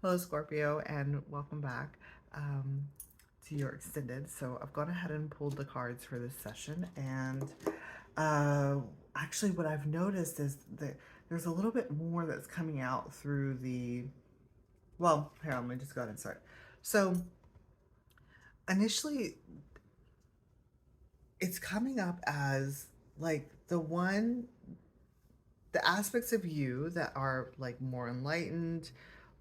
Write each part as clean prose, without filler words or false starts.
Hello, Scorpio, and welcome back to your extended. So I've gone ahead and pulled the cards for this session, and uh, actually, what I've noticed is that there's a little bit more that's coming out through the. Well, here, let me just go ahead and start. So initially, it's coming up as like the aspects of you that are like more enlightened,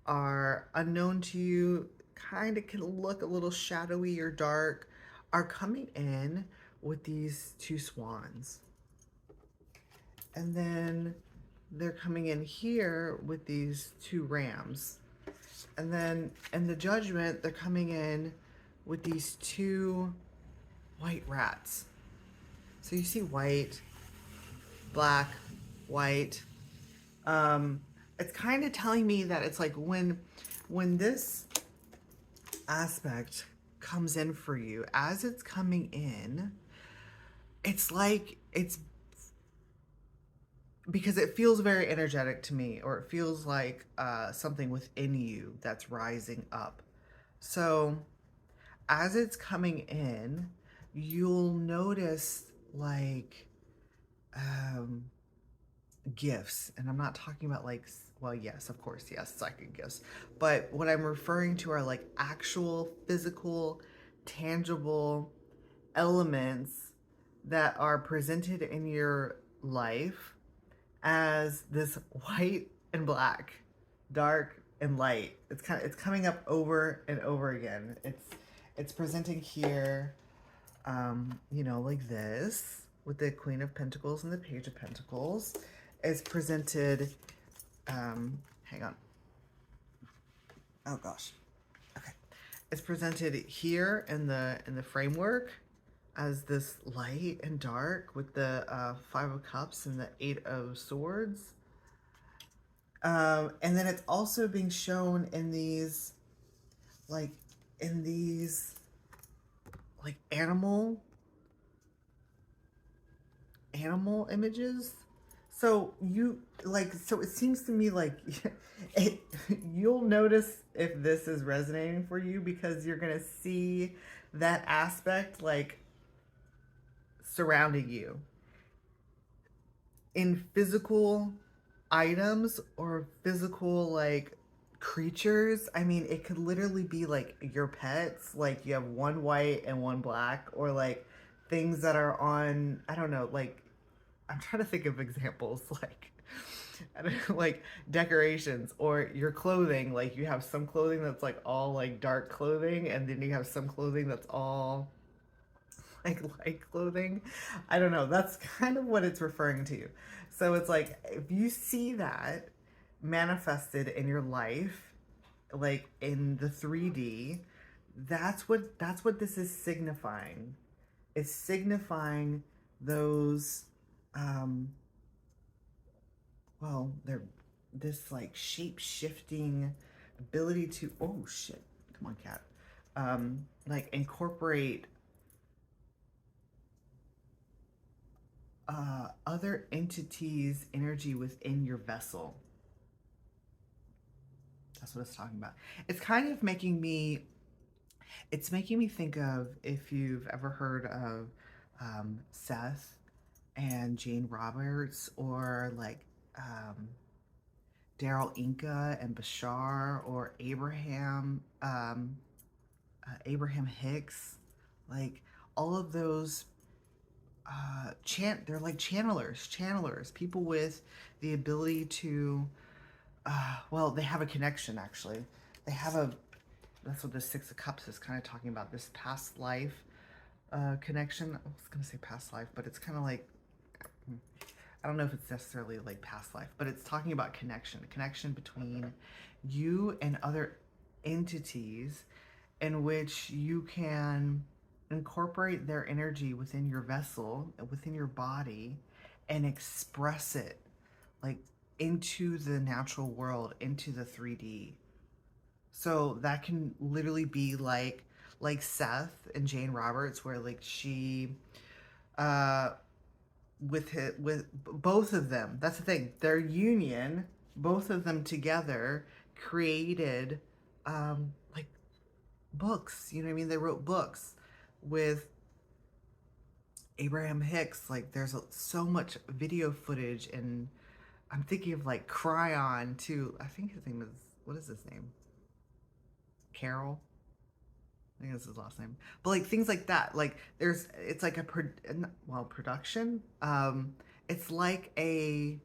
are unknown to you, kind of can look a little shadowy or dark, are coming in with these two swans. And then they're coming in here with these two rams. And then in the judgment, they're coming in with these two white rats. So you see white, black, white. It's kind of telling me that it's like when this aspect comes in for you, as it's coming in, it's like it's because it feels very energetic to me, or it feels like something within you that's rising up. So as it's coming in, you'll notice like um, gifts. And I'm not talking about like, well, yes, of course, yes, psychic gifts. But what I'm referring to are like actual physical, tangible elements that are presented in your life as this white and black, dark and light. It's coming up over and over again. It's presenting here, like this with the Queen of Pentacles and the Page of Pentacles. It's presented. Hang on. Oh gosh. Okay. It's presented here in the framework as this light and dark with the Five of Cups and the Eight of Swords. And then it's also being shown in these, like, animal images. So it seems to me like you'll notice if this is resonating for you, because you're gonna see that aspect like surrounding you in physical items or physical like creatures. I mean, it could literally be like your pets, like you have one white and one black, or like things that are on, I don't know, like I'm trying to think of examples like I don't know, like decorations, or your clothing. Like you have some clothing that's like all like dark clothing, and then you have some clothing that's all like light clothing. I don't know. That's kind of what it's referring to. So it's like if you see that manifested in your life, like in the 3D, that's what this is signifying. It's signifying those they're this like shape shifting ability to, oh shit, come on cat, like incorporate other entities' energy within your vessel. That's what it's talking about. It's kind of making me think of, if you've ever heard of Seth and Jane Roberts, or like Daryl Inca and Bashar, or Abraham Hicks, like all of those they're like channelers, people with the ability to they have a connection. Actually, they have a that's what the Six of Cups is kind of talking about, this past life connection. I was gonna say past life, but it's kind of like, I don't know if it's necessarily like past life, but it's talking about connection between you and other entities, in which you can incorporate their energy within your vessel, within your body, and express it like into the natural world, into the 3D. So that can literally be like Seth and Jane Roberts, where like she uh with both of them. That's the thing. Their union, both of them together, created like books, you know what I mean? They wrote books with Abraham Hicks. Like there's so much video footage, and I'm thinking of like Cryon too. I think his name is, what is his name? Carol. I think that's his last name. But like things like that. Like there's, it's like a production. It's like a,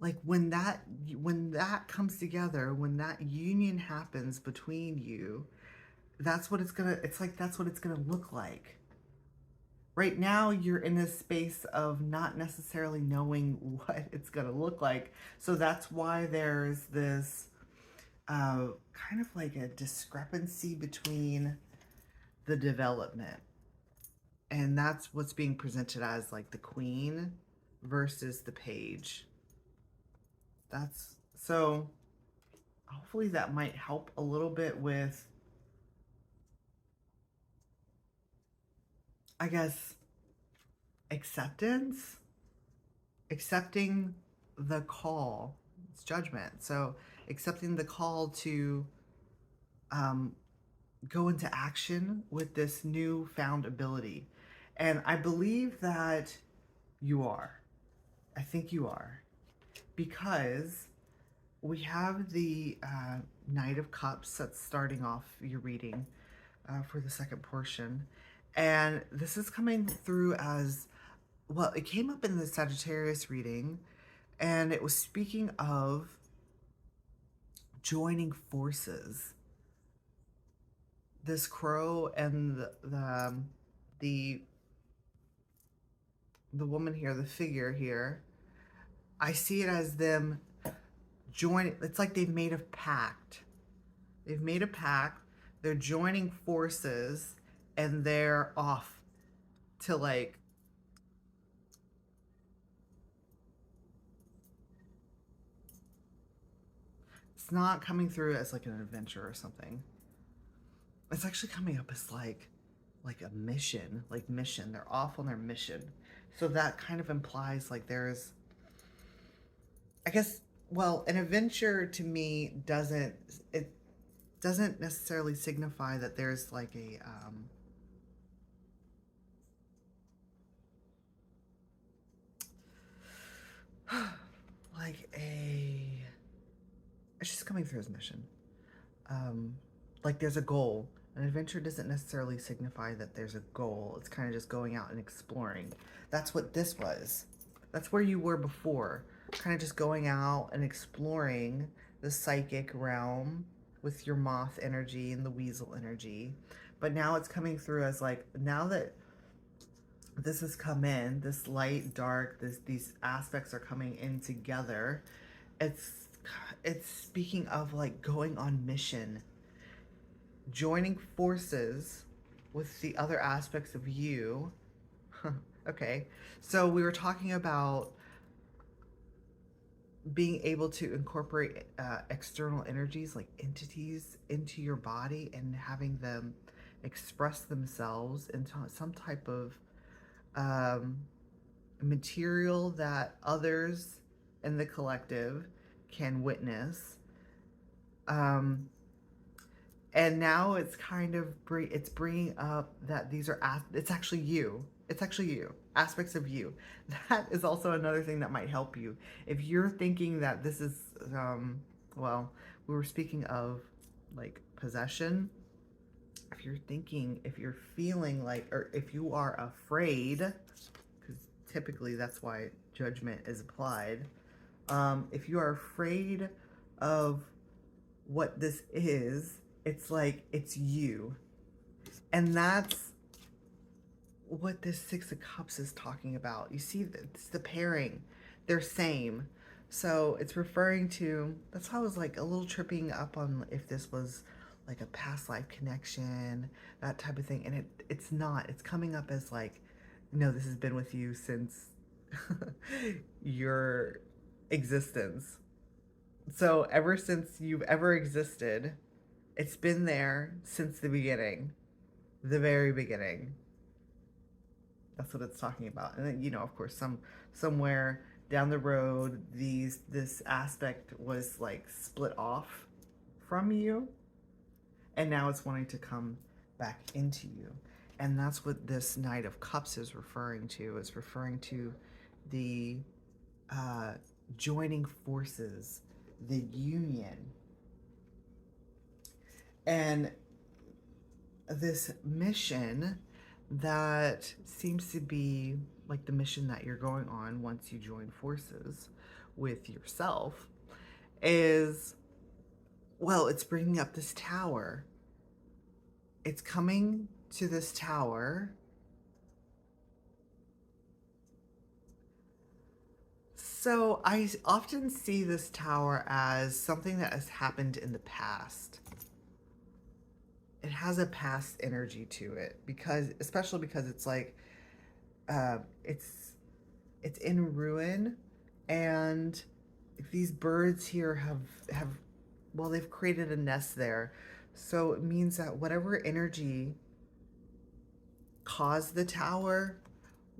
like when that comes together, when that union happens between you, that's what it's gonna. It's like that's what it's gonna look like. Right now you're in a space of not necessarily knowing what it's going to look like, so that's why there's this kind of like a discrepancy between the development, and that's what's being presented as like the queen versus the page. That's so, hopefully that might help a little bit with, I guess, acceptance, accepting the call. It's judgment. So accepting the call to um, go into action with this newfound ability. And I believe that you are. I think you are. Because we have the Knight of Cups that's starting off your reading for the second portion. And this is coming through as, well, it came up in the Sagittarius reading, and it was speaking of joining forces. This crow and the woman here, the figure here, I see it as them join. It's like they've made a pact. They've made a pact. They're joining forces, and they're off to like, it's not coming through as like an adventure or something. It's actually coming up as like a mission, like mission. They're off on their mission. So that kind of implies like there's, I guess, well, an adventure to me doesn't, it doesn't necessarily signify that there's like a like a, it's just coming through as mission. Like there's a goal. An adventure doesn't necessarily signify that there's a goal. It's kind of just going out and exploring. That's what this was. That's where you were before. Kind of just going out and exploring the psychic realm with your moth energy and the weasel energy. But now it's coming through as like, now that this has come in, this light, dark, these aspects are coming in together. It's speaking of like going on mission, joining forces with the other aspects of you. Okay, so we were talking about being able to incorporate external energies like entities into your body and having them express themselves into some type of material that others in the collective can witness. And now it's kind of it's bringing up that these are it's actually you. It's actually you. Aspects of you. That is also another thing that might help you. If you're thinking that this is, well, we were speaking of like possession. If you're thinking, if you're feeling like, or if you are afraid, because typically that's why judgment is applied. If you are afraid of what this is, it's like it's you. And that's what this Six of Cups is talking about. You see, it's the pairing. They're same. So it's referring to, that's how I was like a little tripping up on if this was like a past life connection, that type of thing. And it's not. It's coming up as like, no, this has been with you since your existence. So ever since you've ever existed, it's been there since the beginning, the very beginning. That's what it's talking about. And then, you know, of course, somewhere down the road, this aspect was like split off from you, And now it's wanting to come back into you. And that's what this Knight of Cups is referring to. It's referring to the uh, joining forces, the union. And this mission that seems to be like the mission that you're going on once you join forces with yourself is, well, it's bringing up this tower. It's coming to this tower. So I often see this tower as something that has happened in the past. It has a past energy to it, because especially because it's like uh, it's it's in ruin, and these birds here have well, they've created a nest there. So it means that whatever energy caused the tower,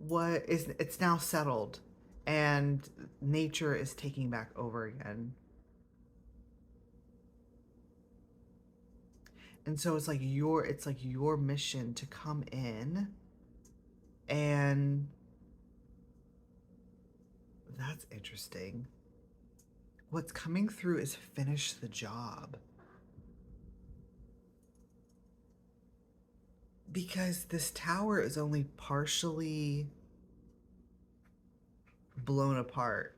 it's now settled, and nature is taking back over again. And so it's like your mission to come in, and that's interesting. What's coming through is finish the job. Because this tower is only partially blown apart.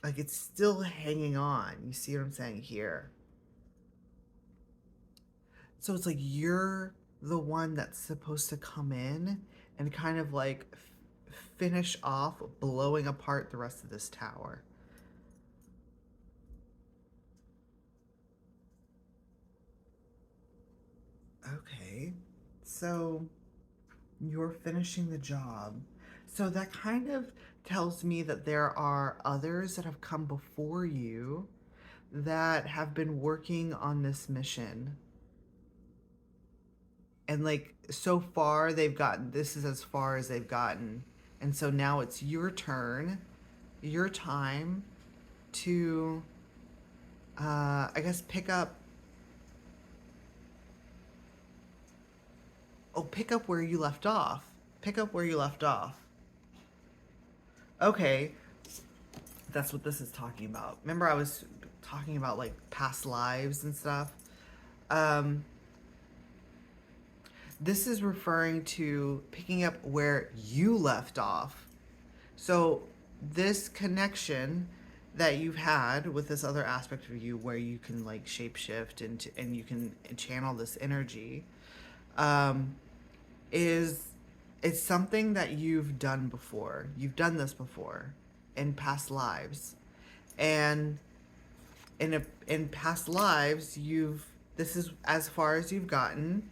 Like, it's still hanging on. You see what I'm saying here? So it's like you're the one that's supposed to come in and kind of like finish off blowing apart the rest of this tower. Okay. So you're finishing the job. So that kind of tells me that there are others that have come before you that have been working on this mission. And like so far this is as far as they've gotten. And so now it's your turn, your time to I guess pick up pick up where you left off. Pick up where you left off. Okay, that's what this is talking about. Remember I was talking about like past lives and stuff? Um, this is referring to picking up where you left off. So this connection that you've had with this other aspect of you where you can like shapeshift and you can channel this energy um, is it's something that you've done before. You've done this before in past lives. And in past lives, this is as far as you've gotten,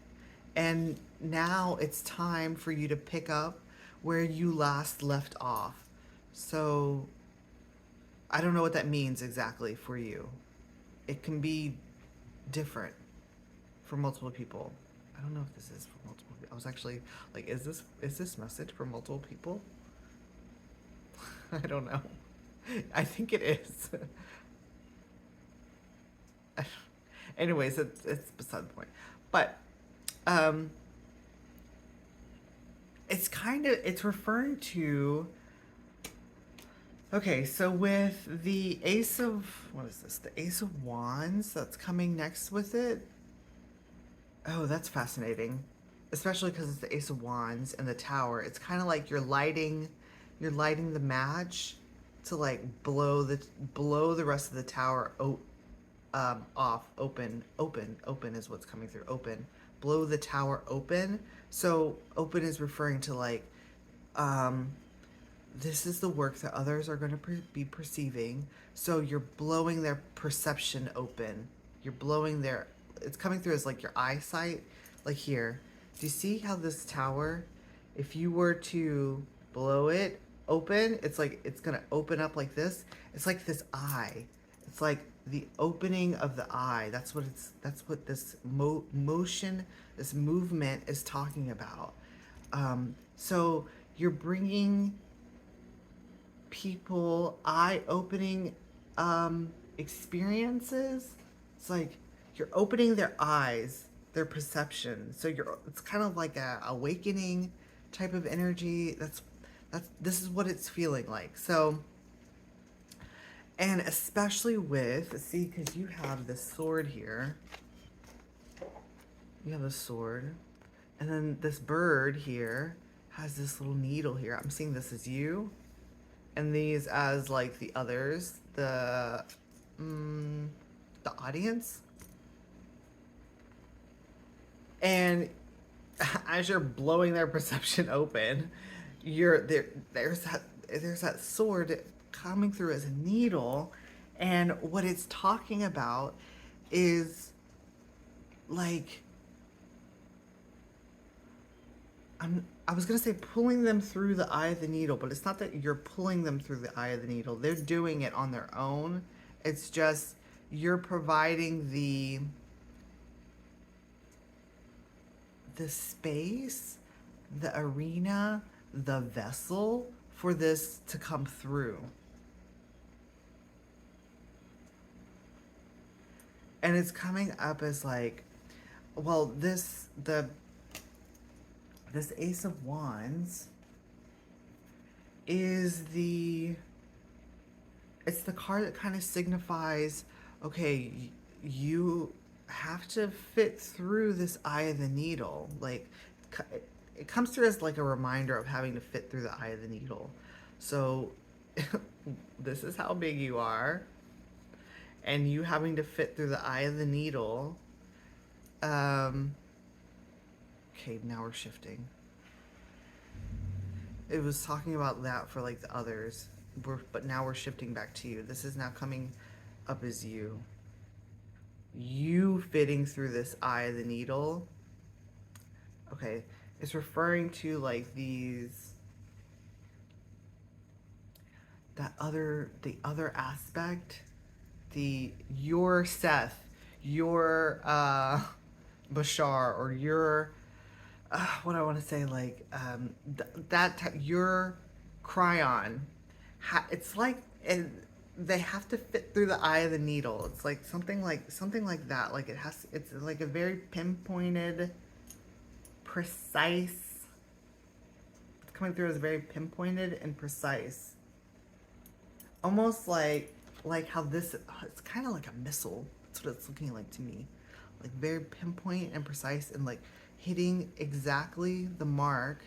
and now it's time for you to pick up where you last left off. So I don't know what that means exactly for you. It can be different for multiple people. I don't know if this is for multiple people. I was actually like, is this message for multiple people? I don't know. I think it is. Anyways, it's beside the point. But it's referring to, okay, so with the Ace of, what is this? The Ace of Wands that's coming next with it. Oh, that's fascinating. Especially because it's the Ace of Wands and the Tower. It's kind of like you're lighting the match to like blow the rest of the tower off. Open is what's coming through. Open. Blow the tower open. So open is referring to like this is the work that others are going to be perceiving. So you're blowing their perception open. You're blowing their, it's coming through as like your eyesight. Like here, do you see how this tower, if you were to blow it open, it's like it's going to open up like this. It's like this eye. It's like the opening of the eye. That's what this motion, this movement is talking about. So you're bringing people eye-opening experiences. It's like you're opening their eyes, their perception. So it's kind of like a awakening type of energy. This is what it's feeling like. So, and especially with, see, because you have this sword here. You have a sword. And then this bird here has this little needle here. I'm seeing this as you. And these as like the others. The audience. And as you're blowing their perception open, there's that sword coming through as a needle, and what it's talking about is like I was gonna say pulling them through the eye of the needle, but it's not that you're pulling them through the eye of the needle. They're doing it on their own. It's just you're providing the space, the arena, the vessel for this to come through. And it's coming up as like, well, this Ace of Wands is it's the card that kind of signifies, okay, you have to fit through this eye of the needle. Like, it comes through as like a reminder of having to fit through the eye of the needle. So this is how big you are, and you having to fit through the eye of the needle. Okay, now we're shifting. It was talking about that for like the others, but now we're shifting back to you. This is now coming up as you. You fitting through this eye of the needle. Okay, it's referring to like the other aspect, your Seth, your Bashar, or your what I want to say, like your Cryon. It's like, and they have to fit through the eye of the needle. It's like something like that. Like it's like a very pinpointed, precise. It's coming through as very pinpointed and precise. Almost like how this, it's kind of like a missile. That's what it's looking like to me. Like very pinpoint and precise, and like hitting exactly the mark,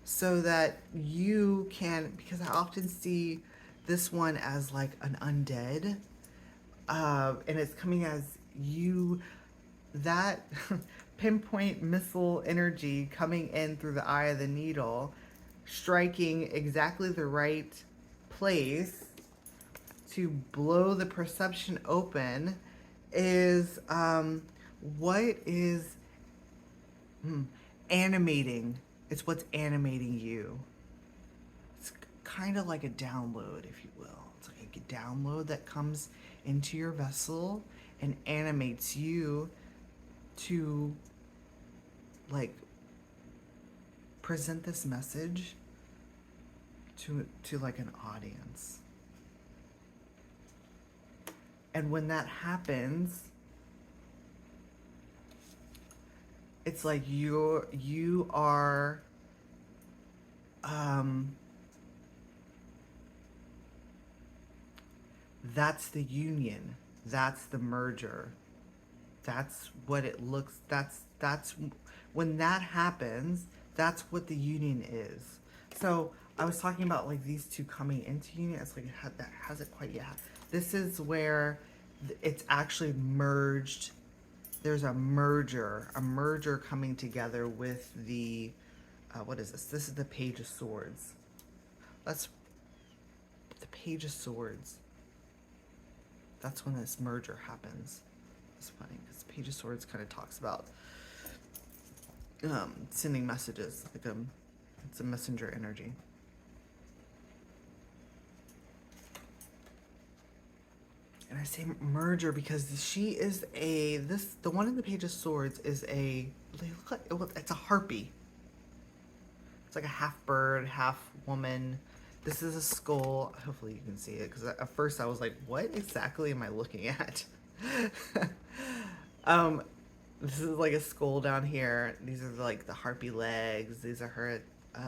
so that you can, because I often see this one as like an undead, and it's coming as you, that pinpoint missile energy coming in through the eye of the needle, striking exactly the right place to blow the perception open, is what is animating. It's what's animating you. It's kind of like a download, if you will. It's like a download that comes into your vessel and animates you to like present this message to like an audience. And when that happens, it's like you are that's the union, that's the merger, that's what it looks, that's when that happens, that's what the union is. So I was talking about like these two coming into union. It's like that hasn't quite yet. This is where it's actually merged. There's a merger coming together with the, what is this? This is the Page of Swords. That's the Page of Swords. That's when this merger happens. It's funny because Page of Swords kind of talks about sending messages. Like it's a messenger energy. And I say merger because she is the one in the Page of Swords is they look like, well, it's a harpy. It's like a half bird, half woman. This is a skull. Hopefully you can see it, because at first I was like, what exactly am I looking at? um, this is like a skull down here. These are like the harpy legs. These are her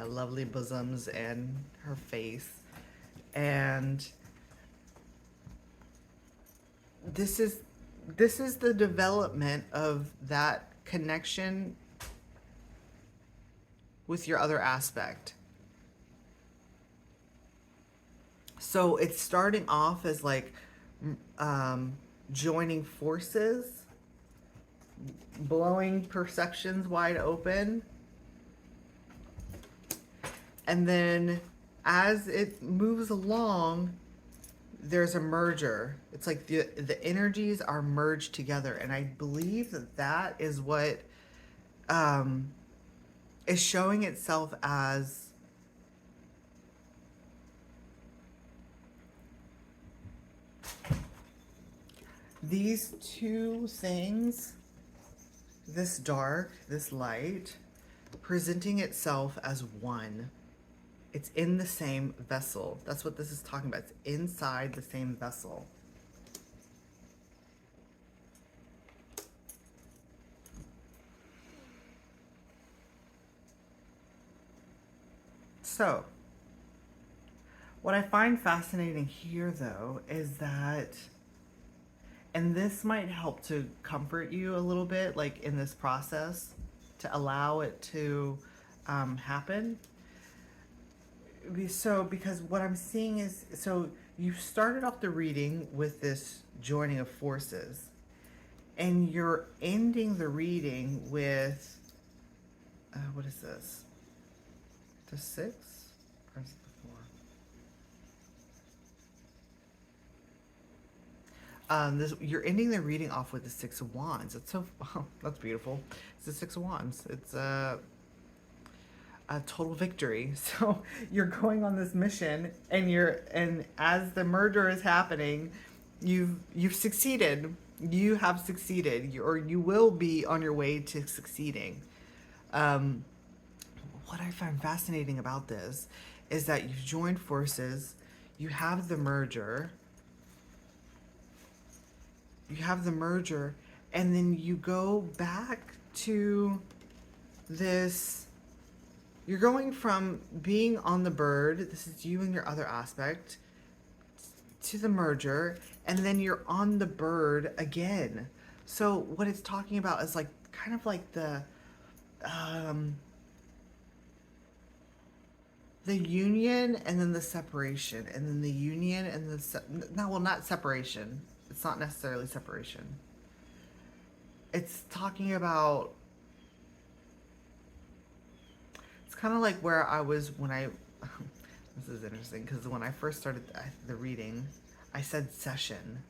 lovely bosoms and her face. And this is this is the development of that connection with your other aspect. So it's starting off as like joining forces, blowing perceptions wide open, and then as it moves along, there's a merger. It's like the energies are merged together, and I believe that that is what is showing itself as these two things, this dark, this light, presenting itself as one. It's in the same vessel. That's what this is talking about. It's inside the same vessel. So, what I find fascinating here, though, is that, and this might help to comfort you a little bit, like in this process, to allow it to happen. So, because what I'm seeing is, so you started off the reading with this joining of forces, and you're ending the reading with, what is this? The 6? Or is it the 4? This, you're ending the reading off with the 6 of Wands. It's so, oh, that's beautiful. It's the 6 of Wands. It's a total victory. So you're going on this mission, and and as the merger is happening, you've succeeded. You have succeeded, or you will be on your way to succeeding. What I find fascinating about this is that you've joined forces, you have the merger, and then you go back to this. You're going from being on the bird, this is you and your other aspect, to the merger, and then you're on the bird again. So what it's talking about is like kind of like the union and then the separation, and then the union and no, well, not separation. It's not necessarily separation. It's talking about, it's kind of like where I was when I this is interesting because when I first started the reading, I said session,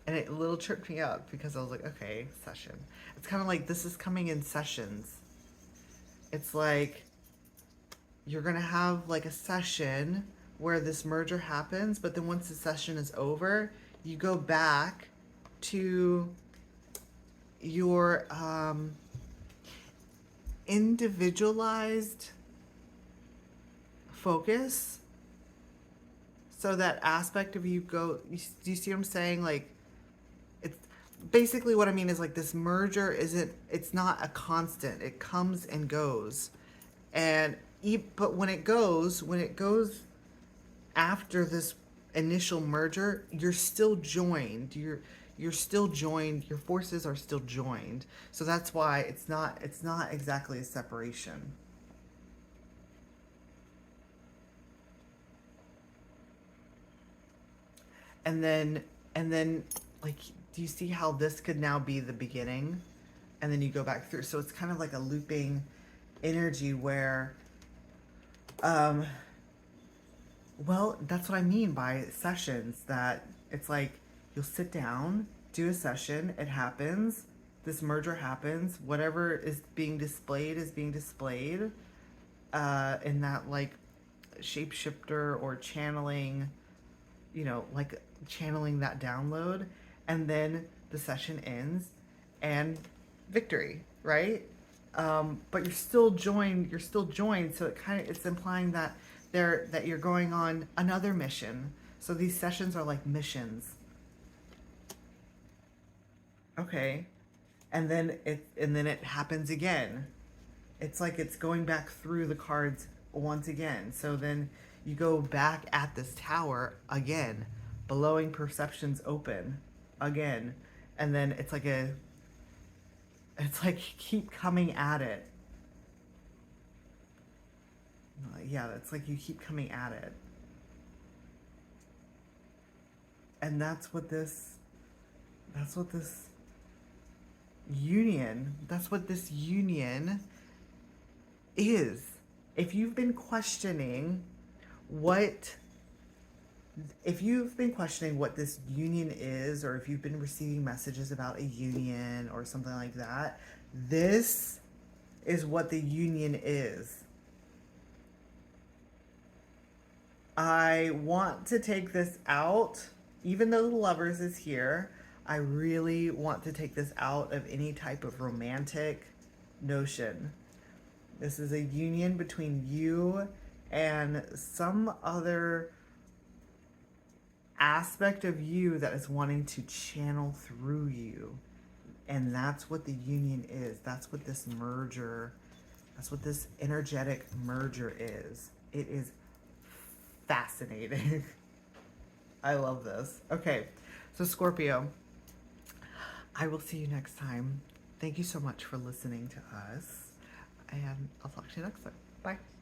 and it a little tripped me up because I was like, okay, session. It's kind of like this is coming in sessions. It's like you're gonna have like a session where this merger happens, but then once the session is over, you go back to your individualized focus. So that aspect of you go, do you see what I'm saying? Like, it's basically what I mean is like this merger isn't, it's not a constant. It comes and goes. And but when it goes after this initial merger, you're still joined. You're still joined. Your forces are still joined. So that's why it's not exactly a separation. And then like, do you see how this could now be the beginning? And then you go back through. So it's kind of like a looping energy where well, that's what I mean by sessions, that it's like you'll sit down, do a session, it happens, this merger happens, whatever is being displayed in that like shapeshifter or channeling, like channeling that download, and then the session ends and victory, right? But you're still joined, so it's implying that you're going on another mission. So these sessions are like missions. Okay. And then it happens again. It's like it's going back through the cards once again. So then you go back at this tower again, blowing perceptions open again. And then it's like you keep coming at it. Yeah, it's like you keep coming at it. And that's what this that's what this union is. If you've been questioning what if you've been questioning what this union is, or if you've been receiving messages about a union or something like that, this is what the union is. I want to take this out, even though the lovers is here. I really want to take this out of any type of romantic notion. This is a union between you and some other aspect of you that is wanting to channel through you. And that's what the union is. That's what this merger, that's what this energetic merger is. It is fascinating. I love this. Okay, so Scorpio, I will see you next time. Thank you so much for listening to us, and I'll talk to you next time. Bye.